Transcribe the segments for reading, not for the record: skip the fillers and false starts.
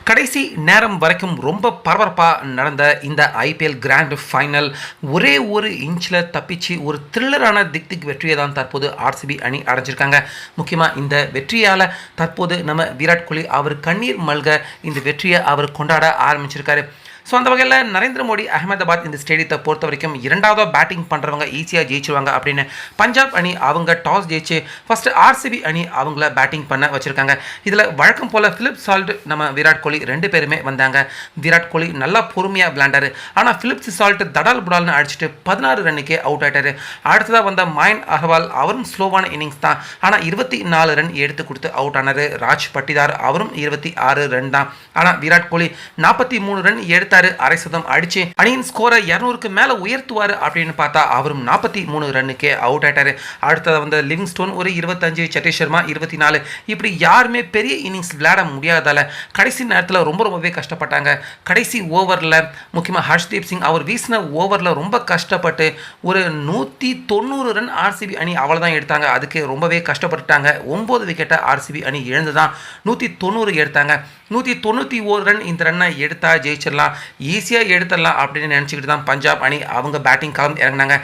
கடைசி நேரம் வரைக்கும் ரொம்ப பரபரப்பாக நடந்த இந்த ஐபிஎல் கிராண்ட் ஃபைனல் ஒரே ஒரு இன்ச்சில் தப்பிச்சு ஒரு த்ரில்லரான திக் வெற்றியை தான் தற்போது ஆர்சிபி அணி அடைஞ்சிருக்காங்க. முக்கியமாக இந்த வெற்றியால் தற்போது நம்ம விராட் கோலி அவர் கண்ணீர் மல்க இந்த வெற்றியை அவர் கொண்டாட ஆரம்பிச்சிருக்காரு. ஸோ அந்த வகையில் நரேந்திர மோடி அகமதாபாத் இந்த ஸ்டேடியத்தை பொறுத்த வரைக்கும் இரண்டாவதாக பேட்டிங் பண்ணுறவங்க ஈஸியாக ஜெயிச்சிருவாங்க அப்படின்னு பஞ்சாப் அணி அவங்க டாஸ் ஜெயிச்சு ஃபஸ்ட்டு ஆர்சிபி அணி அவங்கள பேட்டிங் பண்ண வச்சுருக்காங்க. இதில் வழக்கம் போல் ஃபிலிப் சால்ட் நம்ம விராட் கோலி ரெண்டு பேருமே வந்தாங்க. விராட் கோலி நல்லா பொறுமையாக விளையாண்டாரு. ஆனால் ஃபிலிப்ஸ் சால்ட் தடால் புடால்னு அடிச்சுட்டு 16 ரன்னுக்கே அவுட் ஆகிட்டாரு. அடுத்ததாக வந்த மயன் அகர்வால் அவரும் ஸ்லோவான இன்னிங்ஸ் தான், ஆனால் 24 ரன் எடுத்து கொடுத்து அவுட் ஆனார். ராஜ் பட்டிதார் அவரும் 26 ரன் தான், ஆனால் விராட் கோலி 43 ரன் எடுத்து அரை சதம் அடிச்சு அணியின் ஸ்கோரை 200க்கு மேல உயர்த்துவார் அப்படின்னு பார்த்தா அவரும் 43 ரன்னுக்கே அவுட் ஆயிட்டாரு. அடுத்தது வந்து லிவிங்ஸ்டோன் ஒரு 25, சதீஷ் சர்மா 24, இப்படி யாருமே பெரிய இன்னிங்ஸ் விளையாட முடியாதால கடைசி நேரத்தில் ரொம்பவே கஷ்டப்பட்டாங்க. கடைசி ஓவரில் முக்கியமாக ஹர்ஷ்தீப் சிங் அவர் வீசின ஓவரில் ரொம்ப கஷ்டப்பட்டு ஒரு 190 ரன் ஆர்சிபி அணி அவ்வளோதான் எடுத்தாங்க. அதுக்கு ரொம்பவே கஷ்டப்பட்டுட்டாங்க. 9 விக்கெட்டை ஆர்சிபி அணி இழந்துதான் 190 எடுத்தாங்க. 191 ரன் இந்த ரன்னை எடுத்தா ஜெயிச்சிடலாம், ஈஸியாக எடுத்துடலாம் அப்படின்னு நினச்சிக்கிட்டு தான் பஞ்சாப் அணி அவங்க பேட்டிங் கலந்து இறங்கினாங்க.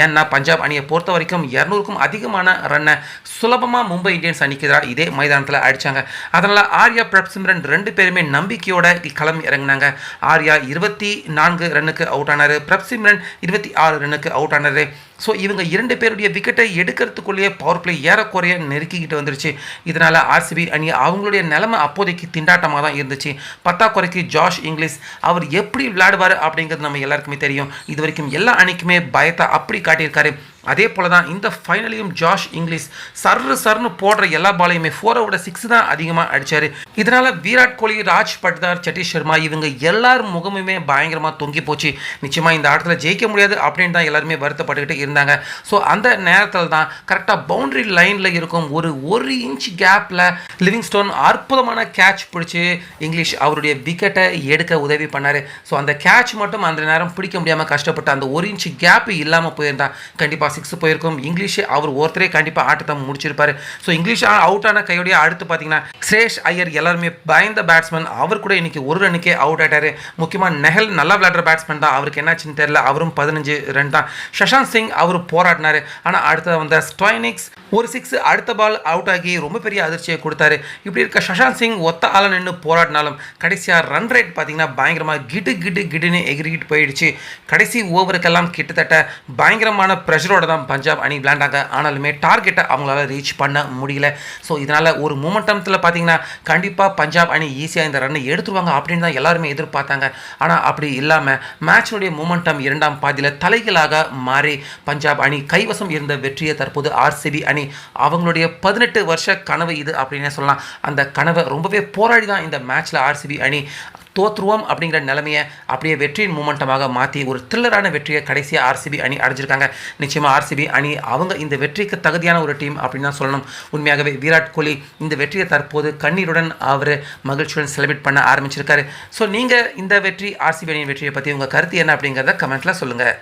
ஏன்னா பஞ்சாப் அணியை பொறுத்த வரைக்கும் 200க்கும் அதிகமான ரன்னை சுலபமாக மும்பை இந்தியன்ஸ் அணிக்கு எதிராக இதே மைதானத்தில் அடித்தாங்க. அதனால் ஆர்யா பிரப்சிம்ரன் ரெண்டு பேருமே நம்பிக்கையோட களம் இறங்கினாங்க. ஆர்யா 24 ரன்னுக்கு அவுட் ஆனார், பிரப்சிம்ரன் 26 ரன்னுக்கு அவுட் ஆனார். ஸோ இவங்க 2 பேருடைய விக்கெட்டை எடுக்கிறதுக்குள்ளேயே பவர் பிளே ஏறக்குறைய நெருக்கிக்கிட்டு வந்துருச்சு. இதனால் ஆர்சிபி அணி அவங்களுடைய நிலைமை அப்போதைக்கு திண்டாட்டமாக தான் இருந்துச்சு. பத்தாக்குறைக்கு ஜாஷ் இங்கிலீஷ் அவர் எப்படி விளையாடுவார் அப்படிங்கிறது நம்ம எல்லாருக்குமே தெரியும். இது வரைக்கும் எல்லா அணிக்குமே பயத்தை அப்படி காட்டியிருக்காரு. அதே போல தான் இந்த ஃபைனலையும் ஜாஷ் இங்கிலீஷ் சர்னு போடுற எல்லா பாலையுமே 4 விட 6 தான் அதிகமாக அடித்தார். இதனால் விராட் கோலி, ராஜ் பட்டிதார், சதீஷ் சர்மா இவங்க எல்லாரும் முகமுமே பயங்கரமாக தொங்கி போச்சு. நிச்சயமாக இந்த ஆட்டத்தில் ஜெயிக்க முடியாது அப்படின்னு தான் எல்லாருமே வருத்தப்பட்டுக்கிட்டு இருந்தாங்க. ஸோ அந்த நேரத்தில் தான் கரெக்டாக பவுண்டரி லைனில் இருக்கும் ஒரு இன்ச் கேப்பில் லிவிங்ஸ்டோன் அற்புதமான கேட்ச் பிடிச்சி இங்கிலீஷ் அவருடைய விக்கெட்டை எடுக்க உதவி பண்ணார். ஸோ அந்த கேட்ச் மட்டும் அந்த நேரம் பிடிக்க முடியாமல் கஷ்டப்பட்டு அந்த 1 இன்ச் கேப் இல்லாமல் போயிருந்தா கண்டிப்பாக 6 போயிருக்கும். இங்கிலீஷ் அவர் ஒருத்தரே கண்டிப்பாக ஆட்டத்தை முடிச்சிருப்பாரு. ஸோ இங்கிலீஷ் அவுட் ஆன கையோடைய அடுத்து பார்த்தீங்கன்னா ஸ்ரேஷ் ஐயர் எல்லாருமே பயந்த பேட்ஸ்மேன், அவர் கூட இன்னைக்கு 1 ரன்னுக்கே அவுட் ஆயிட்டாரு. முக்கியமாக நெஹல் நல்லா விளையாடுற பேட்ஸ்மேன் தான், அவருக்கு என்னாச்சுன்னு தெரியல, அவரும் 15 ரன் தான். சஷாந்த் சிங் அவர் போராடினாரு. ஆனால் அடுத்த வந்த ஸ்டாய்னிக்ஸ் ஒரு 6 அடுத்த பால் அவுட் ஆகி ரொம்ப பெரிய அதிர்ச்சியை கொடுத்தாரு. இப்படி இருக்க சஷாந்த் சிங் ஒத்த ஆள நின்று போராடினாலும் கடைசியாக ரன் ரேட் பார்த்தீங்கன்னா பயங்கரமாக கிடுன்னு எகிரிக்கிட்டு போயிடுச்சு. கடைசி ஓவருக்கெல்லாம் கிட்டத்தட்ட பயங்கரமான ப்ரெஷரோட தான் பஞ்சாப் அணி விளையாண்டாங்க. ஆனாலுமே டார்கெட்டை அவங்களால ரீச் பண்ண முடியல. ஸோ இதனால் ஒரு மூமெண்டத்தில் பார்த்தீங்கன்னா கண்டிப்பாக பஞ்சாப் அணி ஈஸியாக இந்த ரன்னை எடுத்துருவாங்க அப்படின்னு தான் எல்லாருமே எதிர்பார்த்தாங்க. ஆனால் அப்படி இல்லாமல் மேட்சினுடைய மூமெண்டம் 2ஆம் பாதியில் தலைகளாக மாறி பஞ்சாப் அணி கைவசம் இருந்த வெற்றியை தற்போது ஆர்சிபி அணி அவங்களுடைய 18 வருஷ கனவு இது அப்படின்னே சொல்லலாம். அந்த கனவை ரொம்பவே போராடி தான் இந்த மேட்ச்சில் ஆர்சிபி அணி தோற்றுருவோம் அப்படிங்கிற நிலைமையை அப்படியே வெற்றியின் மூமெண்டமாக மாற்றி ஒரு த்ரில்லரான வெற்றியை கடைசியாக ஆர்சிபி அணி அடைஞ்சிருக்காங்க. நிச்சயமாக ஆர்சிபி அணி அவங்க இந்த வெற்றிக்கு தகுதியான ஒரு டீம் அப்படின்னு தான் சொல்லணும். உண்மையாகவே விராட் கோலி இந்த வெற்றியை தற்போது கண்ணீருடன் அவர் மகிழ்ச்சியுடன் செலிப்ரேட் பண்ண ஆரம்பிச்சிருக்காரு. ஸோ நீங்கள் இந்த வெற்றி ஆர்சிபி அணியின் வெற்றியை பற்றி உங்கள் கருத்து என்ன அப்படிங்கிறத கமெண்ட்டில் சொல்லுங்கள்.